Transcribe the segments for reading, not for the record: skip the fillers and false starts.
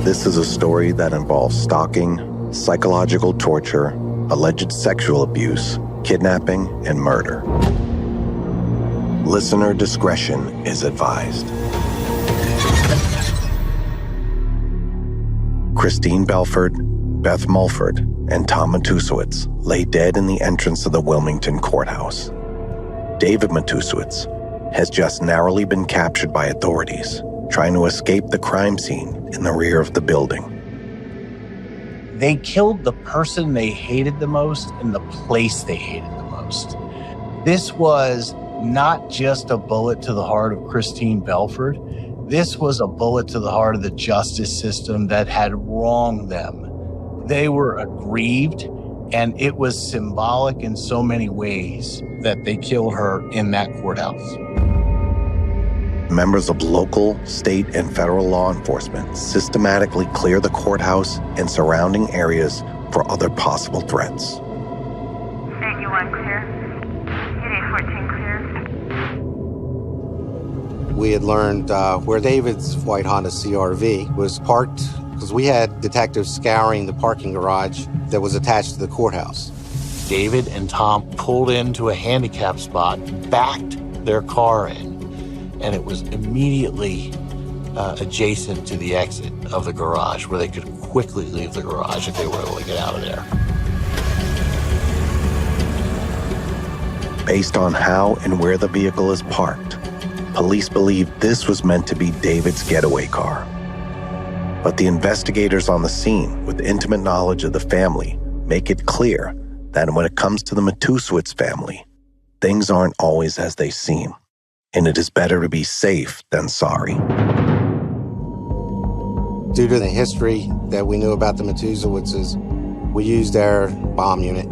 This is a story that involves stalking, psychological torture, alleged sexual abuse, kidnapping, and murder. Listener discretion is advised. Christine Belford, Beth Mulford, and Tom Matusiewicz lay dead in the entrance of the Wilmington courthouse. David Matusiewicz has just narrowly been captured by authorities, trying to escape the crime scene in the rear of the building. They killed the person they hated the most in the place they hated the most. This was not just a bullet to the heart of Christine Belford. This was a bullet to the heart of the justice system that had wronged them. They were aggrieved, and it was symbolic in so many ways that they killed her in that courthouse. Members of local, state, and federal law enforcement systematically clear the courthouse and surrounding areas for other possible threats. 81 clear. 8814 clear. We had learned where David's white Honda CR-V was parked because we had detectives scouring the parking garage that was attached to the courthouse. David and Tom pulled into a handicap spot, backed their car in, and it was immediately adjacent to the exit of the garage where they could quickly leave the garage if they were able to get out of there. Based on how and where the vehicle is parked, police believe this was meant to be David's getaway car. But the investigators on the scene, with intimate knowledge of the family, make it clear that when it comes to the Matusiewicz family, things aren't always as they seem. And it is better to be safe than sorry. Due to the history that we knew about the Matusiewiczes, we used their bomb unit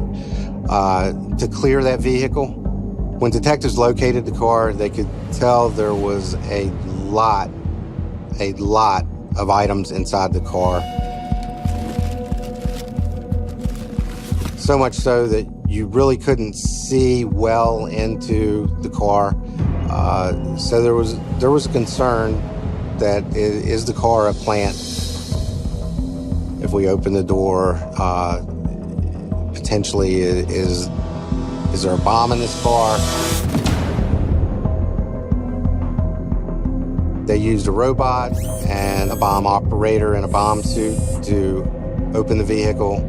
to clear that vehicle. When detectives located the car, they could tell there was a lot of items inside the car. So much so that you really couldn't see well into the car. So there was a concern that is the car a plant? If we open the door, potentially is there a bomb in this car? They used a robot and a bomb operator in a bomb suit to open the vehicle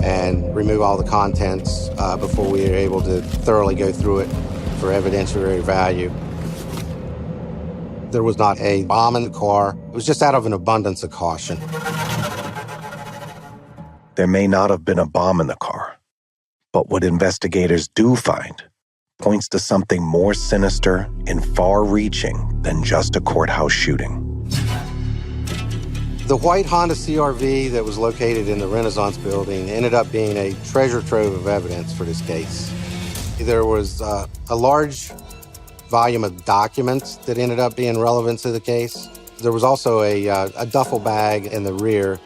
and remove all the contents before we were able to thoroughly go through it for evidentiary value. There was not a bomb in the car. It was just out of an abundance of caution. There may not have been a bomb in the car, but what investigators do find points to something more sinister and far-reaching than just a courthouse shooting. The white Honda CR-V that was located in the Renaissance building ended up being a treasure trove of evidence for this case. There was a large volume of documents that ended up being relevant to the case. There was also a duffel bag in the rear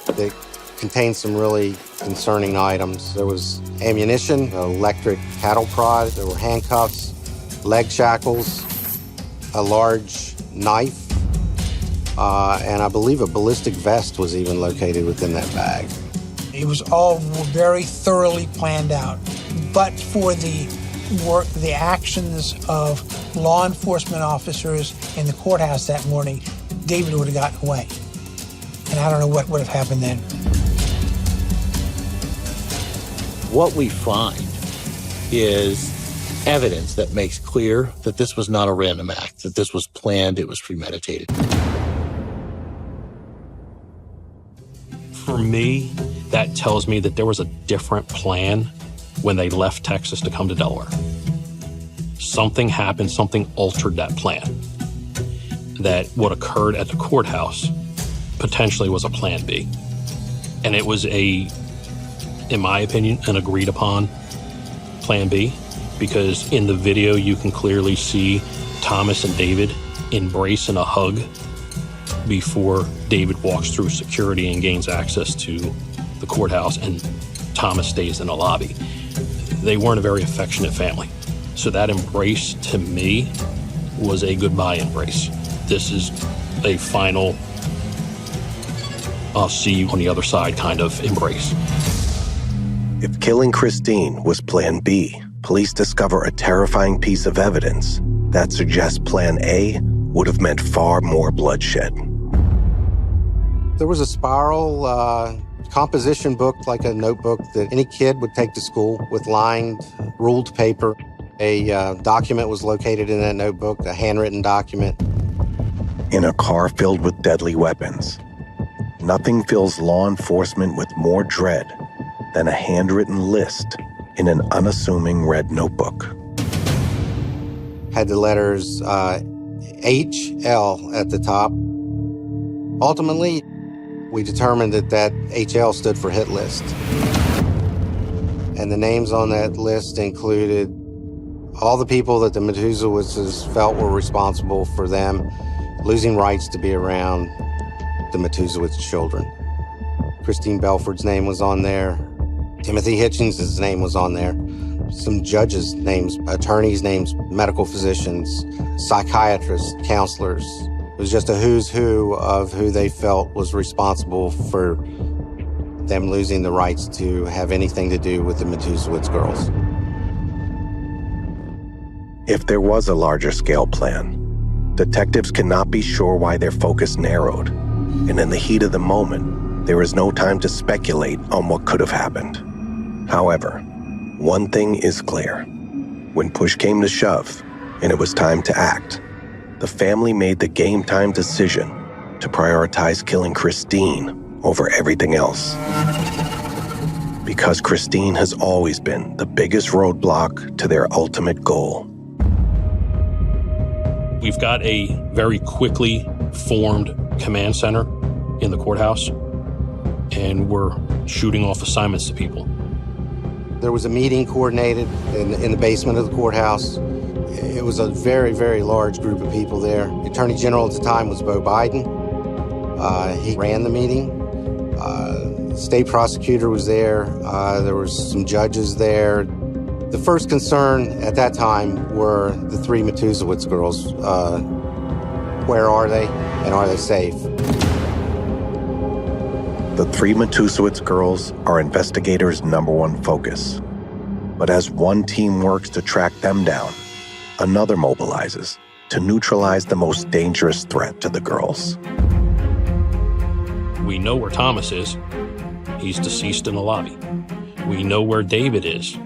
that contained some really concerning items. There was ammunition, an electric cattle prod, there were handcuffs, leg shackles, a large knife, and I believe a ballistic vest was even located within that bag. It was all very thoroughly planned out. But for the work, the actions of law enforcement officers in the courthouse that morning, David would have gotten away. And I don't know what would have happened then. What we find is evidence that makes clear that this was not a random act, that this was planned, it was premeditated. For me, that tells me that there was a different plan when they left Texas to come to Delaware. Something happened, something altered that plan. That what occurred at the courthouse potentially was a plan B. And it was in my opinion, an agreed upon plan B, because in the video you can clearly see Thomas and David embrace in a hug before David walks through security and gains access to the courthouse, and Thomas stays in the lobby. They weren't a very affectionate family. So that embrace, to me, was a goodbye embrace. This is a final I'll see you on the other side kind of embrace. If killing Christine was Plan B, police discover a terrifying piece of evidence that suggests Plan A would have meant far more bloodshed. There was a spiral composition book, like a notebook that any kid would take to school with lined, ruled paper. A document was located in that notebook, a handwritten document. In a car filled with deadly weapons, nothing fills law enforcement with more dread than a handwritten list in an unassuming red notebook. Had the letters HL at the top. Ultimately, we determined that HL stood for hit list. And the names on that list included all the people that the Matusiewiczes felt were responsible for them losing rights to be around the Matusiewicz children. Christine Belford's name was on there. Timothy Hitchens' name was on there. Some judges' names, attorneys' names, medical physicians, psychiatrists, counselors. It was just a who's who of who they felt was responsible for them losing the rights to have anything to do with the Matusiewicz girls. If there was a larger scale plan, detectives cannot be sure why their focus narrowed, and in the heat of the moment, there is no time to speculate on what could have happened. However, one thing is clear. When push came to shove, and it was time to act, the family made the game-time decision to prioritize killing Christine over everything else. Because Christine has always been the biggest roadblock to their ultimate goal. We've got a very quickly formed command center in the courthouse, and we're shooting off assignments to people. There was a meeting coordinated in the basement of the courthouse. It was a very, very large group of people there. The Attorney General at the time was Beau Biden. He ran the meeting. The state prosecutor was there. There were some judges there. The first concern at that time were the three Matusiewicz girls. Where are they, and are they safe? The three Matusiewicz girls are investigators' #1 focus. But as one team works to track them down, another mobilizes to neutralize the most dangerous threat to the girls. We know where Thomas is. He's deceased in the lobby. We know where David is.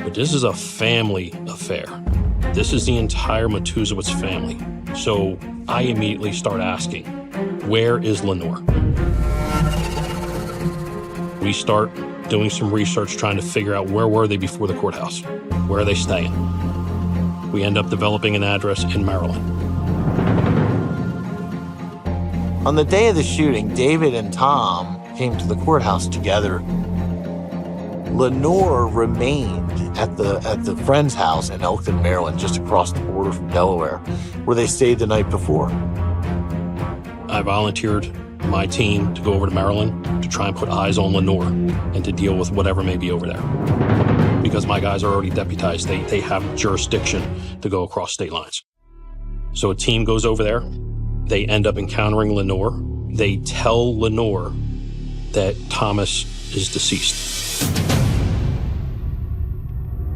But this is a family affair. This is the entire Matusiewicz family. So I immediately start asking, where is Lenore? We start doing some research trying to figure out where were they before the courthouse? Where are they staying? We end up developing an address in Maryland. On the day of the shooting, David and Tom came to the courthouse together. Lenore remained at the friend's house in Elkton, Maryland, just across the border from Delaware, where they stayed the night before. I volunteered my team to go over to Maryland to try and put eyes on Lenore and to deal with whatever may be over there. Because my guys are already deputized, they have jurisdiction to go across state lines. So a team goes over there. They end up encountering Lenore. They tell Lenore that Thomas is deceased.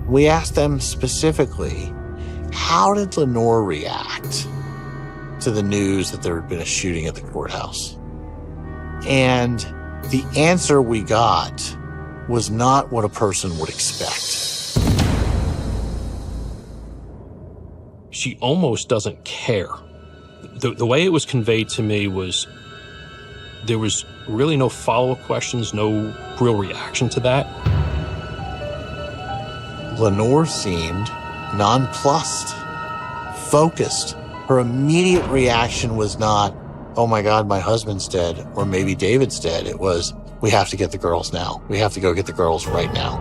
We asked them specifically, how did Lenore react to the news that there had been a shooting at the courthouse? And the answer we got was not what a person would expect. She almost doesn't care. The way it was conveyed to me was there was really no follow-up questions, no real reaction to that. Lenore seemed nonplussed, focused. Her immediate reaction was not, oh my God, my husband's dead, or maybe David's dead. It was, we have to get the girls now. We have to go get the girls right now.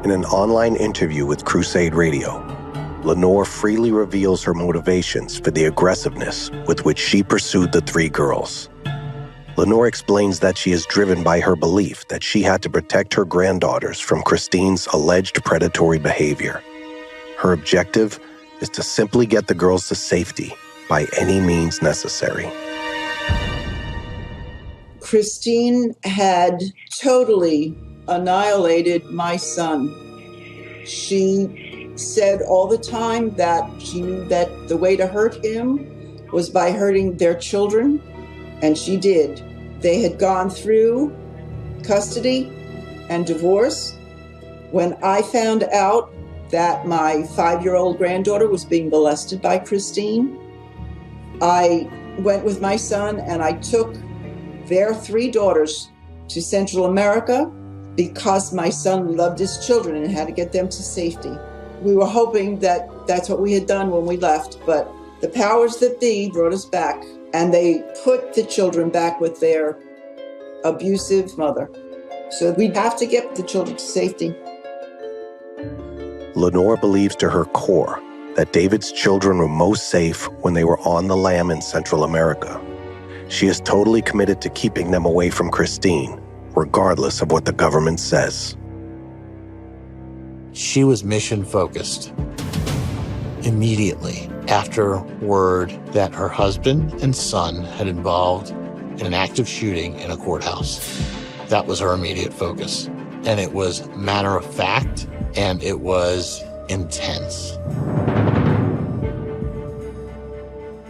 In an online interview with Crusade Radio, Lenore freely reveals her motivations for the aggressiveness with which she pursued the three girls. Lenore explains that she is driven by her belief that she had to protect her granddaughters from Christine's alleged predatory behavior. Her objective is to simply get the girls to safety by any means necessary. Christine had totally annihilated my son. She said all the time that she knew that the way to hurt him was by hurting their children, and she did. They had gone through custody and divorce. When I found out that my 5-year-old granddaughter was being molested by Christine, I went with my son and I took their 3 daughters to Central America because my son loved his children and had to get them to safety. We were hoping that that's what we had done when we left, but the powers that be brought us back, and they put the children back with their abusive mother. So we have to get the children to safety. Lenore believes to her core that David's children were most safe when they were on the lam in Central America. She is totally committed to keeping them away from Christine, regardless of what the government says. She was mission-focused. Immediately after word that her husband and son had involved in an active shooting in a courthouse, that was her immediate focus. And it was matter of fact, and it was intense.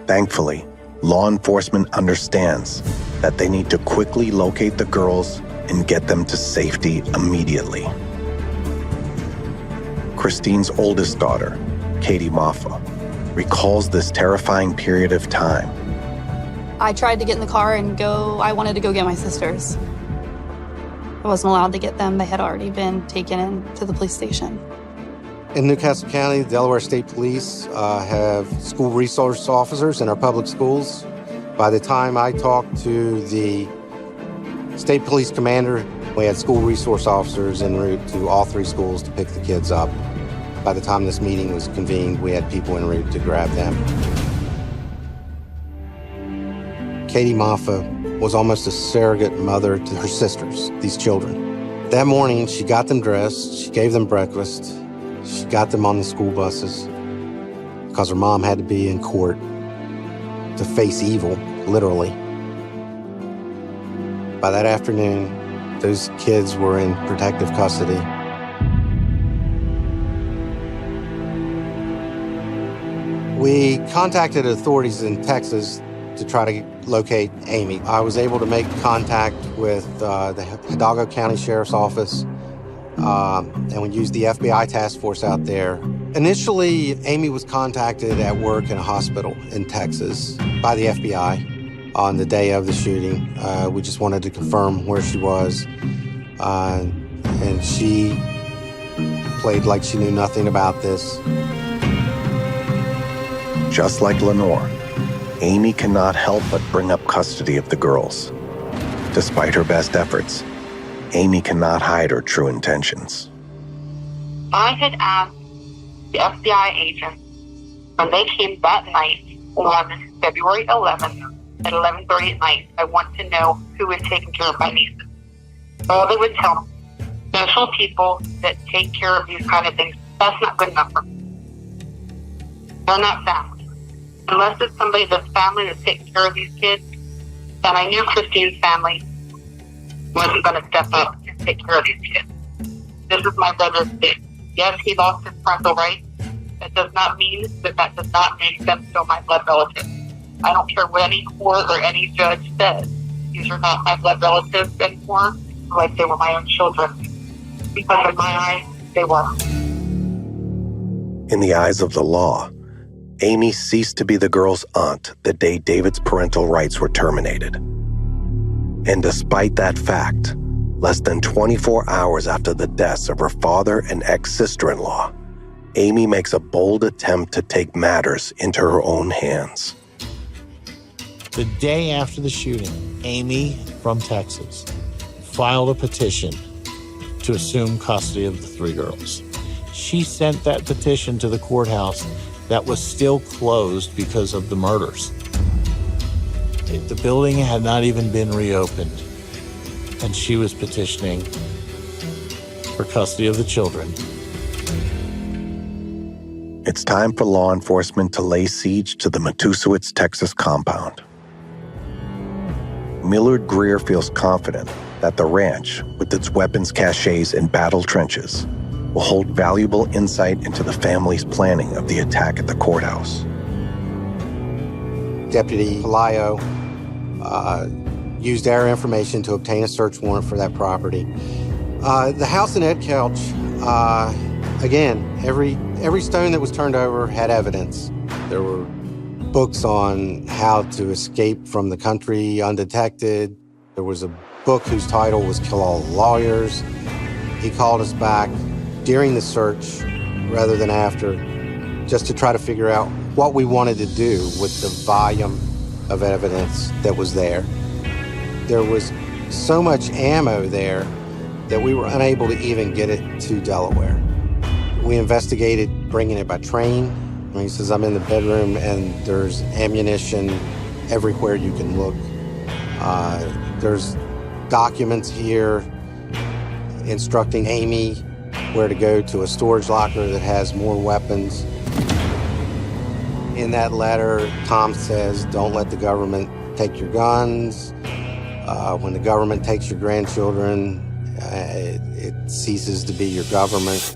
Thankfully, law enforcement understands that they need to quickly locate the girls and get them to safety immediately. Christine's oldest daughter, Katie Moffa, recalls this terrifying period of time. I tried to get in the car and go. I wanted to go get my sisters. I wasn't allowed to get them. They had already been taken into the police station. In Newcastle County, the Delaware State Police have school resource officers in our public schools. By the time I talked to the state police commander, we had school resource officers en route to all 3 schools to pick the kids up. By the time this meeting was convened, we had people en route to grab them. Katie Moffa was almost a surrogate mother to her sisters, these children. That morning, she got them dressed, she gave them breakfast, she got them on the school buses because her mom had to be in court to face evil, literally. By that afternoon, those kids were in protective custody. We contacted authorities in Texas to try to locate Amy. I was able to make contact with the Hidalgo County Sheriff's Office, and we used the FBI task force out there. Initially, Amy was contacted at work in a hospital in Texas by the FBI on the day of the shooting. We just wanted to confirm where she was, and she played like she knew nothing about this. Just like Lenore, Amy cannot help but bring up custody of the girls. Despite her best efforts, Amy cannot hide her true intentions. I had asked the FBI agent when they came that night on February 11th at 11:30 at night, I want to know who is taking care of my nieces. All they would tell me, special people that take care of these kind of things, that's not good enough for me. They're not family. Unless it's somebody that's family that's taking care of these kids, and I knew Christine's family wasn't going to step up and take care of these kids. This is my brother's kid. Yes, he lost his parental rights. That does not mean that does not make them still my blood relatives. I don't care what any court or any judge says. These are not my blood relatives anymore, like they were my own children. Because in my eyes, they were. In the eyes of the law, Amy ceased to be the girl's aunt the day David's parental rights were terminated. And despite that fact, less than 24 hours after the deaths of her father and ex-sister-in-law, Amy makes a bold attempt to take matters into her own hands. The day after the shooting, Amy from Texas filed a petition to assume custody of the 3 girls. She sent that petition to the courthouse that was still closed because of the murders. The building had not even been reopened, and she was petitioning for custody of the children. It's time for law enforcement to lay siege to the Matusiewicz, Texas compound. Millard Greer feels confident that the ranch, with its weapons caches and battle trenches, will hold valuable insight into the family's planning of the attack at the courthouse. Deputy Palaio used our information to obtain a search warrant for that property. The house in Ed Kelch, again, every stone that was turned over had evidence. There were books on how to escape from the country undetected. There was a book whose title was Kill All the Lawyers. He called us back during the search rather than after, just to try to figure out what we wanted to do with the volume of evidence that was there. There was so much ammo there that we were unable to even get it to Delaware. We investigated bringing it by train. He says, I'm in the bedroom and there's ammunition everywhere you can look. There's documents here instructing Amy where to go to a storage locker that has more weapons. In that letter, Tom says, don't let the government take your guns. When the government takes your grandchildren, it ceases to be your government.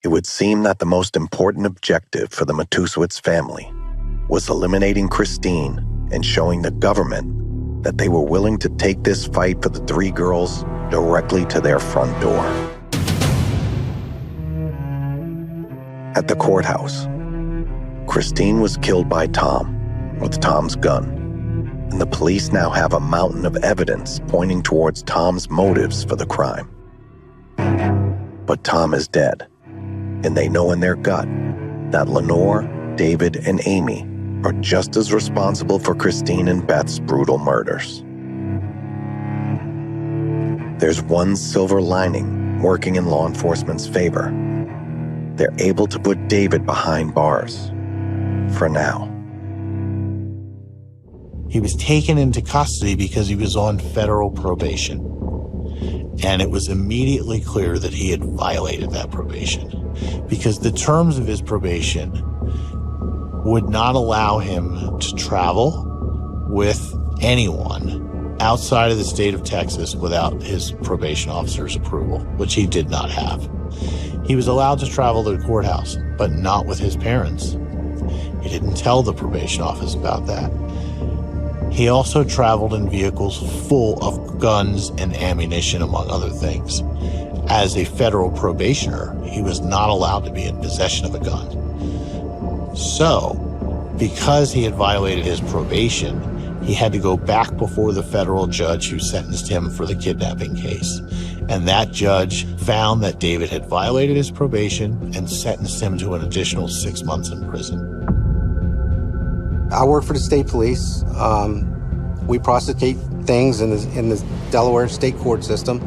It would seem that the most important objective for the Matusiewicz family was eliminating Christine and showing the government that they were willing to take this fight for the three girls directly to their front door. At the courthouse, Christine was killed by Tom with Tom's gun, and the police now have a mountain of evidence pointing towards Tom's motives for the crime. But Tom is dead, and they know in their gut that Lenore, David, and Amy are just as responsible for Christine and Beth's brutal murders. There's one silver lining working in law enforcement's favor. They're able to put David behind bars. For now. He was taken into custody because he was on federal probation. And it was immediately clear that he had violated that probation because the terms of his probation would not allow him to travel with anyone outside of the state of Texas without his probation officer's approval, which he did not have. He was allowed to travel to the courthouse, but not with his parents. He didn't tell the probation office about that. He also traveled in vehicles full of guns and ammunition, among other things. As a federal probationer, he was not allowed to be in possession of a gun. So, because he had violated his probation, he had to go back before the federal judge who sentenced him for the kidnapping case. And that judge found that David had violated his probation and sentenced him to an additional 6 months in prison. I work for the state police. We prosecute things in the Delaware state court system,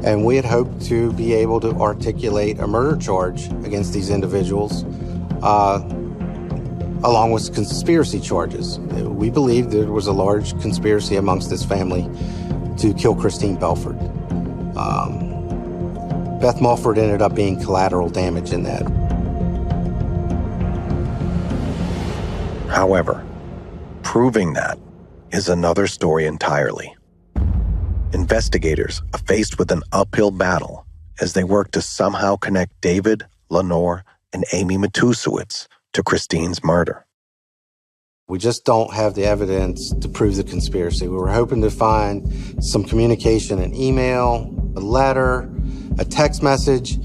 and we had hoped to be able to articulate a murder charge against these individuals, along with conspiracy charges. We believed there was a large conspiracy amongst this family to kill Christine Belford. Beth Mulford ended up being collateral damage in that. However, proving that is another story entirely. Investigators are faced with an uphill battle as they work to somehow connect David, Lenore, and Amy Matusiewicz to Christine's murder. We just don't have the evidence to prove the conspiracy. We were hoping to find some communication, an email, a letter, a text message,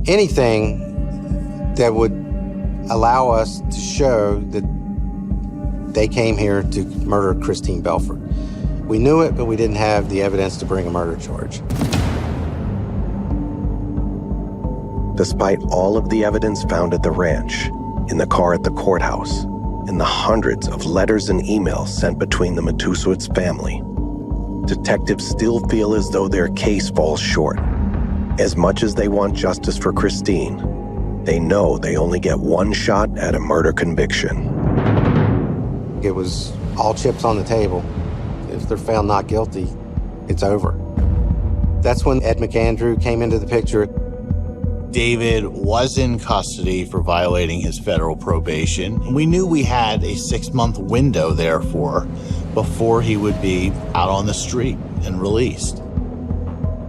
anything that would allow us to show that they came here to murder Christine Belford. We knew it, but we didn't have the evidence to bring a murder charge. Despite all of the evidence found at the ranch, in the car at the courthouse, and the hundreds of letters and emails sent between the Matusiewicz family, detectives still feel as though their case falls short. As much as they want justice for Christine, they know they only get one shot at a murder conviction. It was all chips on the table. If they're found not guilty, it's over. That's when Ed McAndrew came into the picture. David was in custody for violating his federal probation. We knew we had a 6-month window, therefore, before he would be out on the street and released.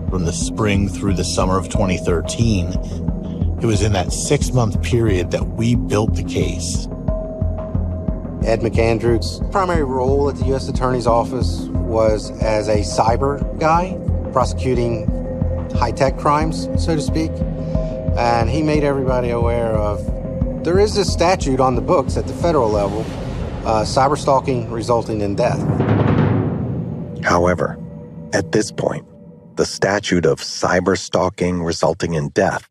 From the spring through the summer of 2013, it was in that 6-month period that we built the case. Ed McAndrew's primary role at the U.S. Attorney's Office was as a cyber guy, prosecuting high-tech crimes, so to speak. And he made everybody aware of, there is this statute on the books at the federal level, cyber stalking resulting in death. However, at this point, the statute of cyber stalking resulting in death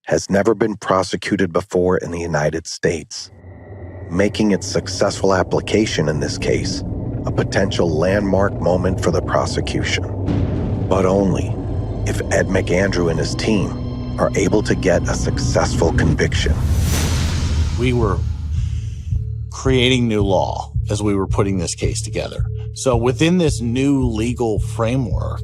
has never been prosecuted before in the United States, making its successful application in this case a potential landmark moment for the prosecution. But only if Ed McAndrew and his team are able to get a successful conviction. We were creating new law as we were putting this case together. So within this new legal framework,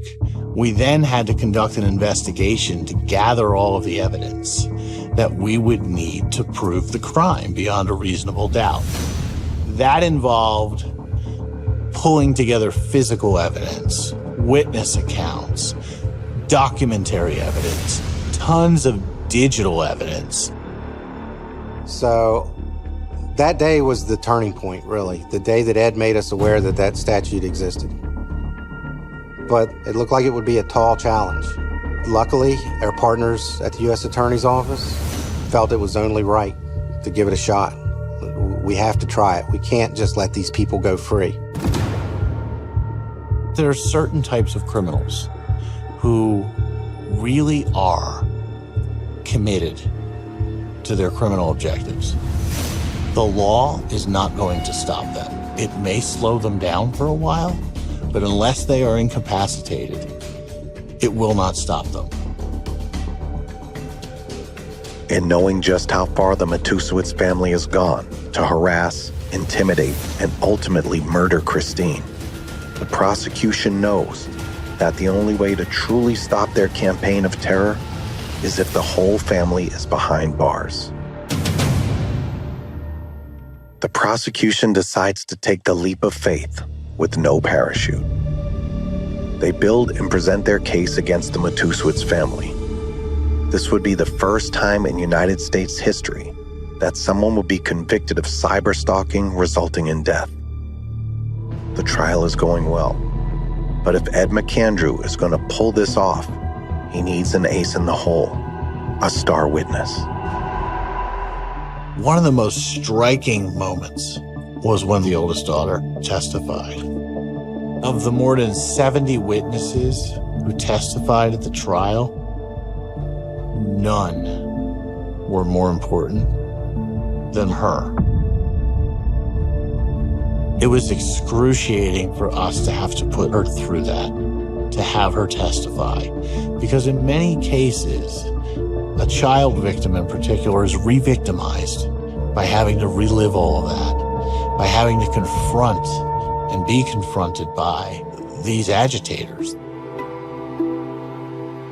we then had to conduct an investigation to gather all of the evidence that we would need to prove the crime beyond a reasonable doubt. That involved pulling together physical evidence, witness accounts, documentary evidence, tons of digital evidence. So that day was the turning point, really, the day that Ed made us aware that that statute existed. But it looked like it would be a tall challenge. Luckily, our partners at the U.S. Attorney's Office felt it was only right to give it a shot. We have to try it. We can't just let these people go free. There are certain types of criminals who really are committed to their criminal objectives. The law is not going to stop them. It may slow them down for a while, but unless they are incapacitated, it will not stop them. And knowing just how far the Matusiewicz family has gone to harass, intimidate, and ultimately murder Christine, the prosecution knows that the only way to truly stop their campaign of terror is if the whole family is behind bars. The prosecution decides to take the leap of faith with no parachute. They build and present their case against the Matusiewicz family. This would be the first time in United States history that someone would be convicted of cyber stalking resulting in death. The trial is going well, but if Ed McAndrew is going to pull this off, he needs an ace in the hole, a star witness. One of the most striking moments was when the oldest daughter testified. Of the more than 70 witnesses who testified at the trial, none were more important than her. It was excruciating for us to have to put her through that, to have her testify, because in many cases, a child victim in particular is re-victimized by having to relive all of that, by having to confront and be confronted by these agitators.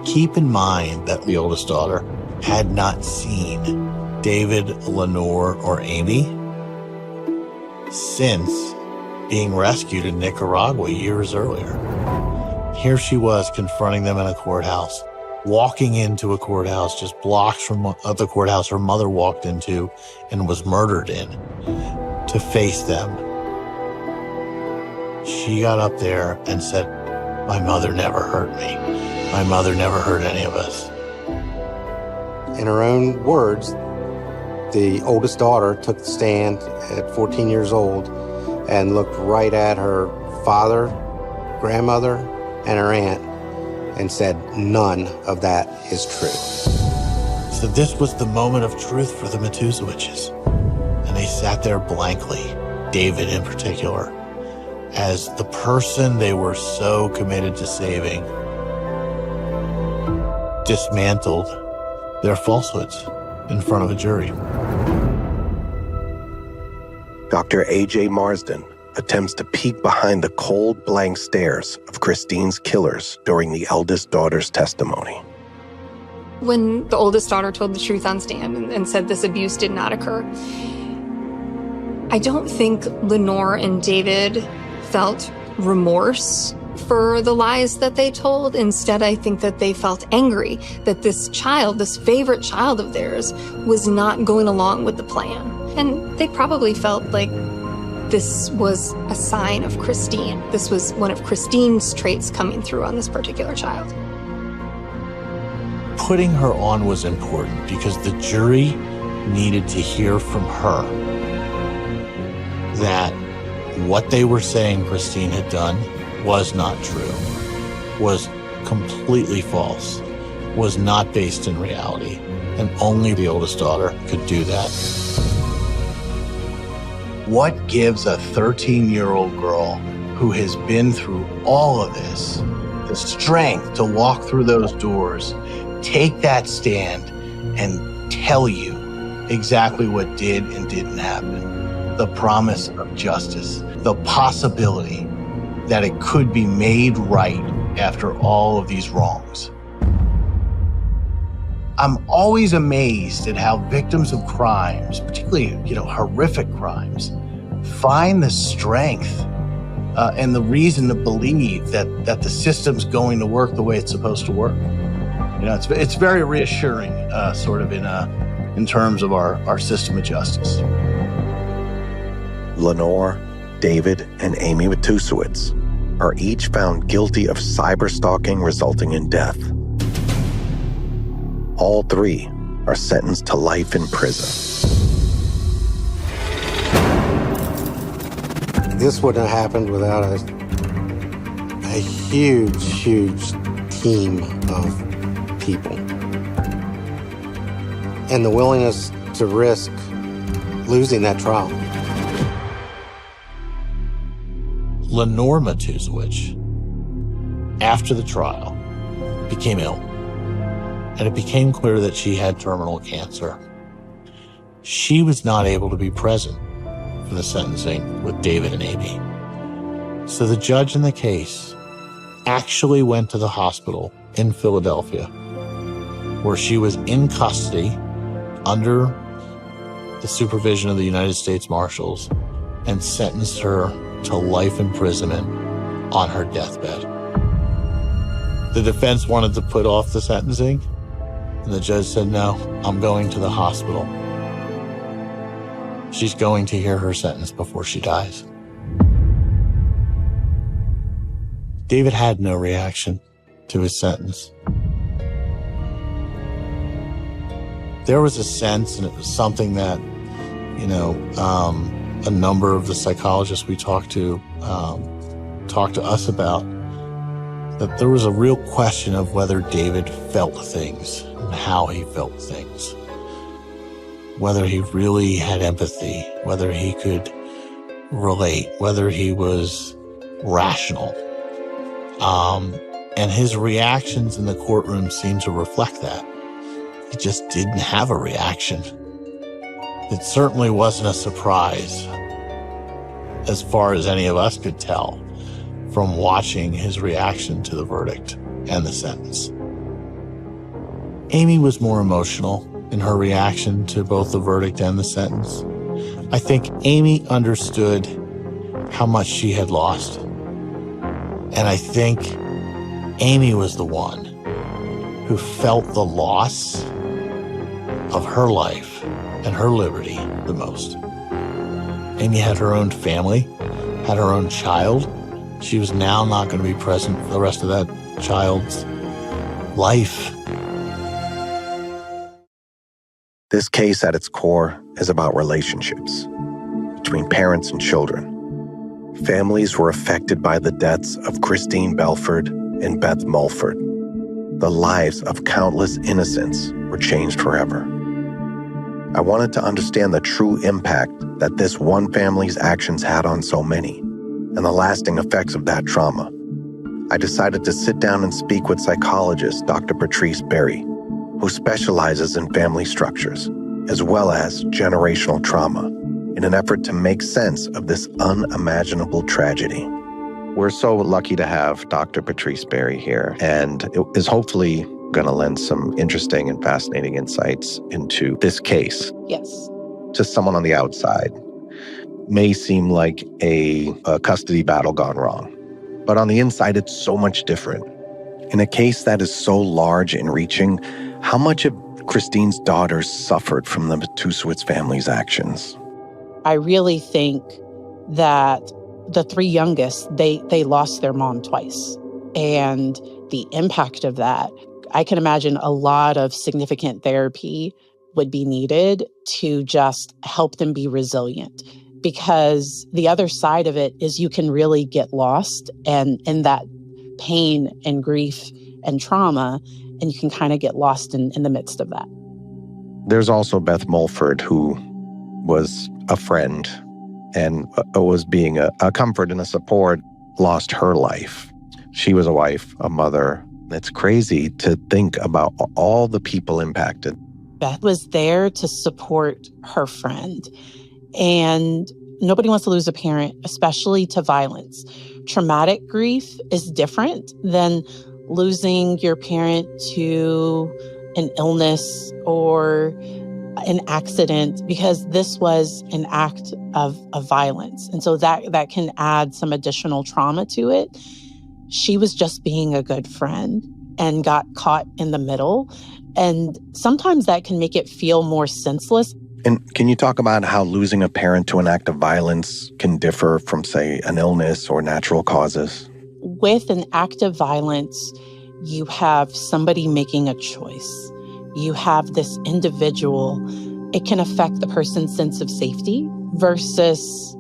Keep in mind that the oldest daughter had not seen David, Lenore, or Amy since being rescued in Nicaragua years earlier. Here she was confronting them in a courthouse, walking into a courthouse just blocks from the courthouse her mother walked into and was murdered in, to face them. She got up there and said, "My mother never hurt me. My mother never hurt any of us." In her own words, the oldest daughter took the stand at 14 years old and looked right at her father, grandmother, and her aunt and said, "None of that is true." So this was the moment of truth for the Matusiewicz. And they sat there blankly, David in particular, as the person they were so committed to saving dismantled their falsehoods in front of a jury. Dr. A.J. Marsden attempts to peek behind the cold, blank stares of Christine's killers during the eldest daughter's testimony. When the oldest daughter told the truth on stand and said this abuse did not occur, I don't think Lenore and David felt remorse for the lies that they told. Instead, I think that they felt angry that this child, this favorite child of theirs, was not going along with the plan. And they probably felt like this was a sign of Christine. This was one of Christine's traits coming through on this particular child. Putting her on was important because the jury needed to hear from her that what they were saying Christine had done was not true, was completely false, was not based in reality, and only the oldest daughter could do that. What gives a 13-year-old girl who has been through all of this the strength to walk through those doors, take that stand, and tell you exactly what did and didn't happen? The promise of justice, the possibility that it could be made right after all of these wrongs. I'm always amazed at how victims of crimes, particularly, horrific crimes, find the strength and the reason to believe that the system's going to work the way it's supposed to work. It's very reassuring, in terms of our system of justice. Lenore, David, and Amy Matusiewicz are each found guilty of cyberstalking resulting in death. All three are sentenced to life in prison. This wouldn't have happened without a huge, huge team of people. And the willingness to risk losing that trial. Lenore Matusiewicz, after the trial, became ill. And it became clear that she had terminal cancer. She was not able to be present for the sentencing with David and Amy. So the judge in the case actually went to the hospital in Philadelphia, where she was in custody under the supervision of the United States Marshals, and sentenced her to life imprisonment on her deathbed. The defense wanted to put off the sentencing, and the judge said, no, I'm going to the hospital. She's going to hear her sentence before she dies. David had no reaction to his sentence. There was a sense, and it was something that, a number of the psychologists we talked to us about, that there was a real question of whether David felt things and how he felt things, whether he really had empathy, whether he could relate, whether he was rational. And his reactions in the courtroom seemed to reflect that. He just didn't have a reaction. It certainly wasn't a surprise, as far as any of us could tell, from watching his reaction to the verdict and the sentence. Amy was more emotional in her reaction to both the verdict and the sentence. I think Amy understood how much she had lost. And I think Amy was the one who felt the loss of her life and her liberty the most. Amy had her own family, had her own child. She was now not going to be present for the rest of that child's life. This case at its core is about relationships between parents and children. Families were affected by the deaths of Christine Belford and Beth Mulford. The lives of countless innocents were changed forever. I wanted to understand the true impact that this one family's actions had on so many, and the lasting effects of that trauma. I decided to sit down and speak with psychologist Dr. Patrice Berry, who specializes in family structures, as well as generational trauma, in an effort to make sense of this unimaginable tragedy. We're so lucky to have Dr. Patrice Berry here, and it is hopefully going to lend some interesting and fascinating insights into this case. Yes. To someone on the outside, may seem like a custody battle gone wrong. But on the inside, it's so much different. In a case that is so large and reaching, how much of Christine's daughters suffered from the Matusiewicz family's actions? I really think that the three youngest, they lost their mom twice. And the impact of that, I can imagine a lot of significant therapy would be needed to just help them be resilient. Because the other side of it is you can really get lost and in that pain and grief and trauma, and you can kind of get lost in the midst of that. There's also Beth Mulford, who was a friend and was being a comfort and a support, lost her life. She was a wife, a mother. It's crazy to think about all the people impacted. Beth was there to support her friend. And nobody wants to lose a parent, especially to violence. Traumatic grief is different than losing your parent to an illness or an accident, because this was an act of violence. And so that can add some additional trauma to it. She was just being a good friend and got caught in the middle. And sometimes that can make it feel more senseless. And can you talk about how losing a parent to an act of violence can differ from, say, an illness or natural causes? With an act of violence, you have somebody making a choice. You have this individual. It can affect the person's sense of safety versus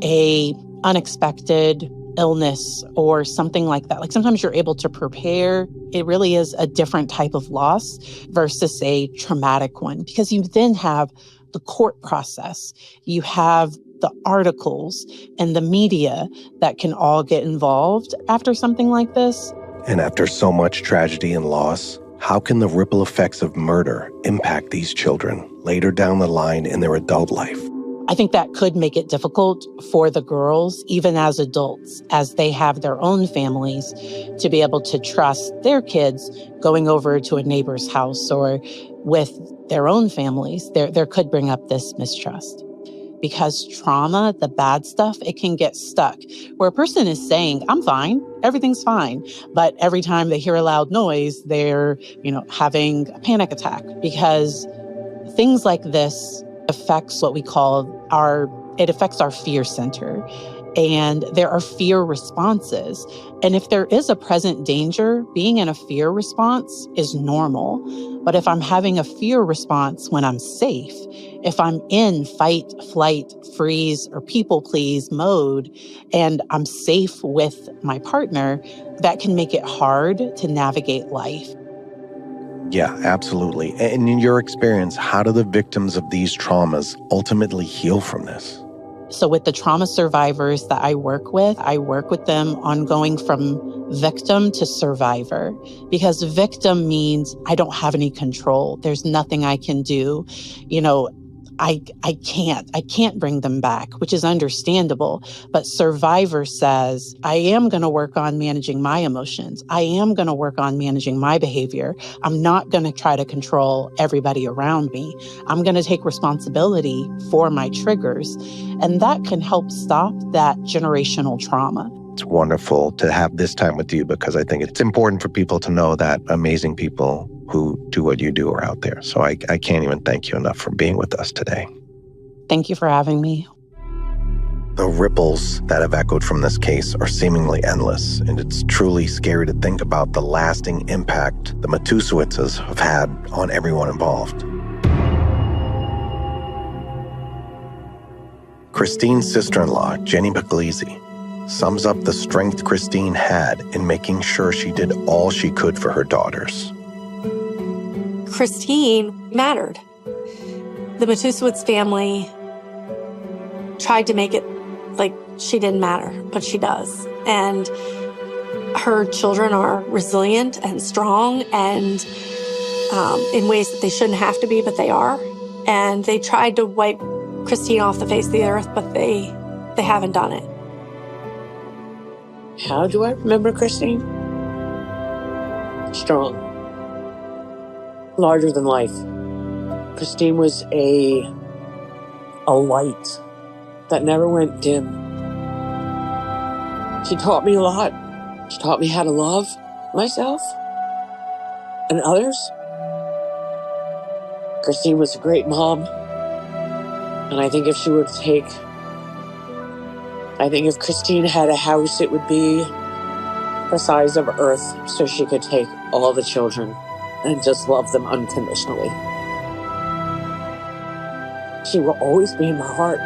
a unexpected illness or something like that. Like sometimes you're able to prepare. It really is a different type of loss versus a traumatic one, because you then have the court process. You have the articles and the media that can all get involved after something like this. And after so much tragedy and loss, how can the ripple effects of murder impact these children later down the line in their adult life? I think that could make it difficult for the girls, even as adults, as they have their own families, to be able to trust their kids going over to a neighbor's house or with their own families. There could bring up this mistrust. Because trauma, the bad stuff, it can get stuck. Where a person is saying, I'm fine, everything's fine. But every time they hear a loud noise, they're, having a panic attack. Because things like this affects what we call it affects our fear center. And there are fear responses. And if there is a present danger, being in a fear response is normal. But if I'm having a fear response when I'm safe, if I'm in fight, flight, freeze, or people please mode, and I'm safe with my partner, that can make it hard to navigate life. Yeah, absolutely. And in your experience, how do the victims of these traumas ultimately heal from this? So with the trauma survivors that I work with them on going from victim to survivor, because victim means I don't have any control. There's nothing I can do. I can't bring them back, which is understandable. But survivor says, I am going to work on managing my emotions. I am going to work on managing my behavior. I'm not going to try to control everybody around me. I'm going to take responsibility for my triggers. And that can help stop that generational trauma. It's wonderful to have this time with you, because I think it's important for people to know that amazing people who do what you do are out there. So I can't even thank you enough for being with us today. Thank you for having me. The ripples that have echoed from this case are seemingly endless, and it's truly scary to think about the lasting impact the Matusiewiczes have had on everyone involved. Christine's sister-in-law, Jenny Puglisi, sums up the strength Christine had in making sure she did all she could for her daughters. Christine mattered. The Matusiewicz family tried to make it like she didn't matter, but she does. And her children are resilient and strong and in ways that they shouldn't have to be, but they are. And they tried to wipe Christine off the face of the earth, but they haven't done it. How do I remember Christine? Strong. larger than life. Christine was a light that never went dim. She taught me a lot. She taught me how to love myself and others. Christine was a great mom. And I think if Christine had a house, it would be the size of Earth so she could take all the children and just love them unconditionally. She will always be in my heart.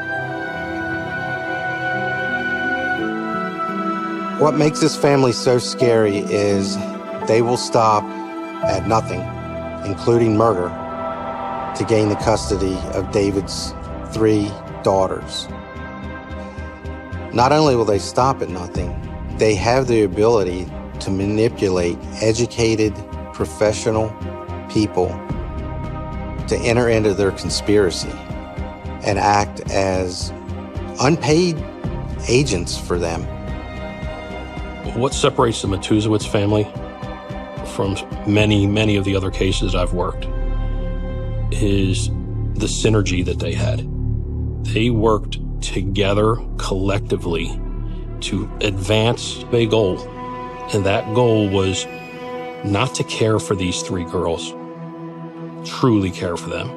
What makes this family so scary is they will stop at nothing, including murder, to gain the custody of David's 3 daughters. Not only will they stop at nothing, they have the ability to manipulate educated, professional people to enter into their conspiracy and act as unpaid agents for them. What separates the Matusiewicz family from many, many of the other cases I've worked is the synergy that they had. They worked together collectively to advance a goal. And that goal was not to care for these 3 girls, truly care for them.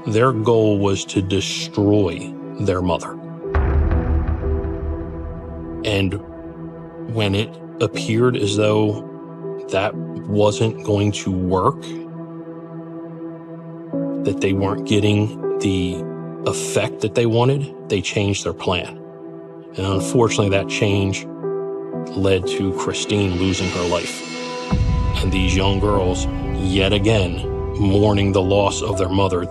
Their goal was to destroy their mother. And when it appeared as though that wasn't going to work, that they weren't getting the effect that they wanted, they changed their plan. And unfortunately, that change led to Christine losing her life. And these young girls, yet again, mourning the loss of their mother.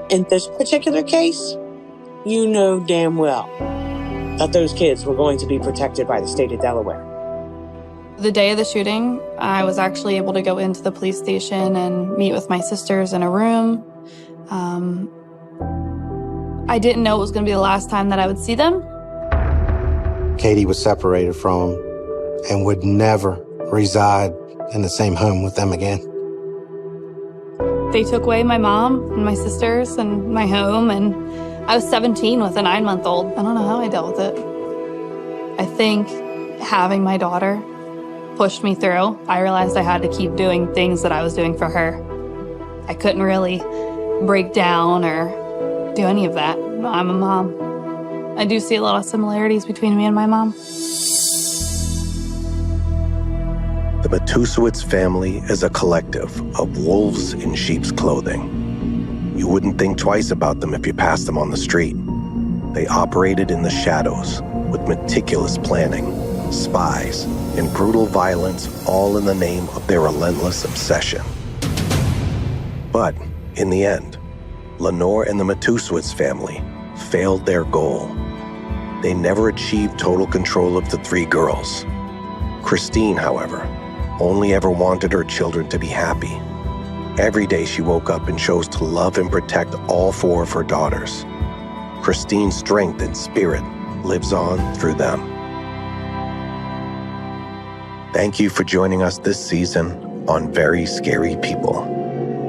In this particular case, you know damn well that those kids were going to be protected by the state of Delaware. The day of the shooting, I was actually able to go into the police station and meet with my sisters in a room. I didn't know it was going to be the last time that I would see them. Katie was separated from them and would never reside in the same home with them again. They took away my mom and my sisters and my home, and I was 17 with a 9-month-old. I don't know how I dealt with it. I think having my daughter pushed me through. I realized I had to keep doing things that I was doing for her. I couldn't really break down or do any of that. I'm a mom. I do see a lot of similarities between me and my mom. The Matusiewicz family is a collective of wolves in sheep's clothing. You wouldn't think twice about them if you passed them on the street. They operated in the shadows with meticulous planning, spies, and brutal violence, all in the name of their relentless obsession. But in the end, Lenore and the Matusiewicz family failed their goal. They never achieved total control of the 3 girls. Christine, however, only ever wanted her children to be happy. Every day she woke up and chose to love and protect all 4 of her daughters. Christine's strength and spirit lives on through them. Thank you for joining us this season on Very Scary People,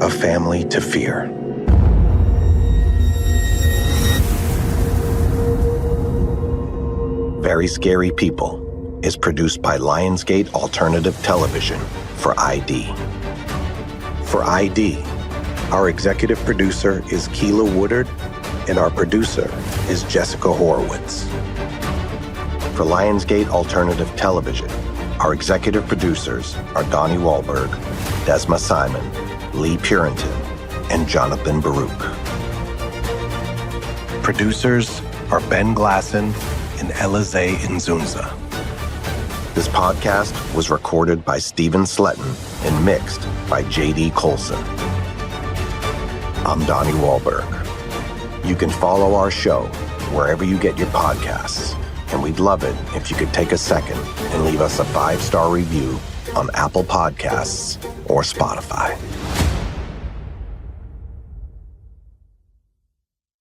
a family to fear. Very Scary People is produced by Lionsgate Alternative Television for ID. For ID, our executive producer is Keela Woodard, and our producer is Jessica Horowitz. For Lionsgate Alternative Television, our executive producers are Donnie Wahlberg, Desma Simon, Lee Purinton, and Jonathan Baruch. Producers are Ben Glasson and Elize Nzunza. This podcast was recorded by Steven Sletton and mixed by J.D. Colson. I'm Donnie Wahlberg. You can follow our show wherever you get your podcasts, and we'd love it if you could take a second and leave us a 5-star review on Apple Podcasts or Spotify.